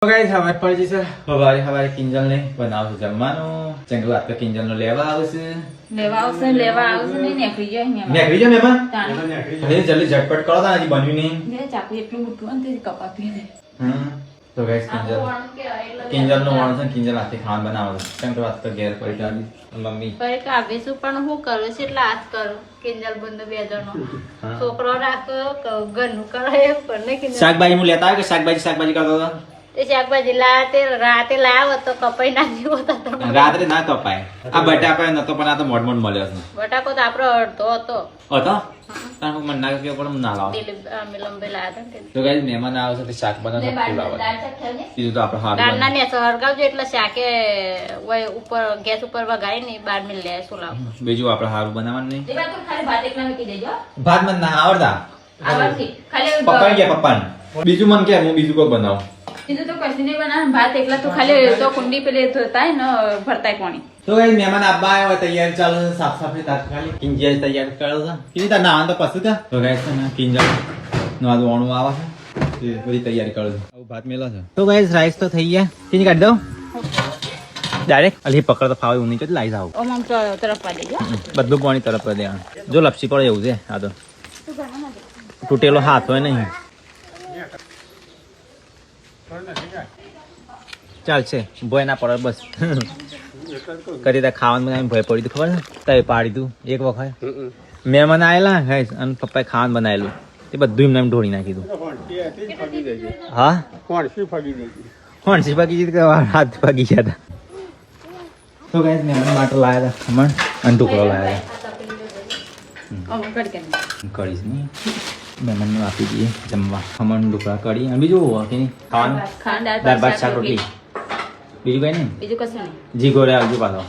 Guys હવે પડી જશે હવારે કિંજલ ને બનાવશું જમવાનું ચંગલ આપ કિંજલ નો લેવા આવશે નહીં નેકળી જાય અહીંયા. નેકળી જો મહેમાન તાણે. હવે જલ્દી ઝટપટ કરો તા હજી બન્યું નહીં જે ચાકુ એટલું મોટું અને તે કપાતું ને. તો ગાઈસ કિંજલ નો વાણ છે કિંજલ હાથે ખાવાનું બનાવો ચંગલ વાત તો ઘેર પડી જાડી મમ્મી પર કાવેસુ પણ હું કરું છું એટલે આજ કરું કિંજલ બંધ બે જણનો છોકરો રાખો ઘરનું કરે એમ પણ નહીં કિંજલ શાકભાજી હું લેતા આવ્યો કે શાકભાજી કરતો હતો તે શાકભાજી રાતે લાવો તો કપાઈ નાખ્યો હતો રાત્રે ના કપાય આ બટાકા નતો પણ આ તો મોડ મળ્યો છે બટાકો તો આપણો અડધો હતો હતો કારણ કે મને ના કે પણ ના લાવો લંબે લાયા હતા તો ગાઈસ મહેમાન આવશે તો શાક બનાવશે ફૂલાવા બીજું તો આપણે હારું દાળના ને હરગાવજો એટલે શાકે ઉપર ગેસ ઉપર વગાડી ને બાર મિલ લે સુલાવ બીજું આપણે હારું બનાવવાનું નહીં તે બાદ તો ખાલી ભાત એકલા મૂકી દેજો. ભાત મને ના આવડતા આવડતી. ખાલી પપ્પા ગયા પપ્પાને બીજું મને કે હું બીજું કોઈ બનાવું બીજું તો કશું નહીં બનાવે. ભાત એકલા તો ખાલી તો કુંડી પેલી ધોતાય ને ભરતાય પાણી. તો ગાઈસ મહેમાન આબા આવ્યા તૈયાર ચાલુ છે સાફ સફાઈ તાત્કાલિક કિંજલ તૈયાર કરો છે કિંજલ તાર નાવાનું તો પછું કા તો ગાઈસ ને કિંજલ નો આ ઓણું આવે છે એ બધી તૈયારી કરો છે આવું ભાત મેલો છે તો ગાઈસ રાઈસ તો થઈ ગયા કિંજલ કાઢ દઉં ડાયરેક્ટ અલી પકડ તો ફાવે એવું નહીં કે લાઈ જાવ ઓમ આમ તરફ પા દેજો બધું પાણી તરફ કરી દેવાનું જો લપસી પડે એવું છે આ તો તૂટેલો હાથ હોય નહીં ચાલશે ભય ના પડે બસ કરી દે ખાવાનું બનાવીને ભય પડી ખબર છે તય પાડી તું એક વખત મહેમાન આવેલા ગાઈસ અને પપ્પાએ ખાવાનું બનાવેલું તે બધું એમને ઢોળી નાખી દઉં હા ફણસી ફાગી દીધી કે હાથ ફાગી ગયા હતા તો ગાઈસ મહેમાન માટે લાયા હતા ખમણ અને ટુકડો લાયા હતા કરીશ નહીં મહેમાનને આપી દઈએ જમવા ખમણ ઢોકળા કઢી અને બીજું હોય કે નહીં ખાવાનું ખાંડ દાળ ભાત શાક રોટલી બીજું કઈ નહીં બીજું કશું નહીં. જી ગોળે આવજો પાછો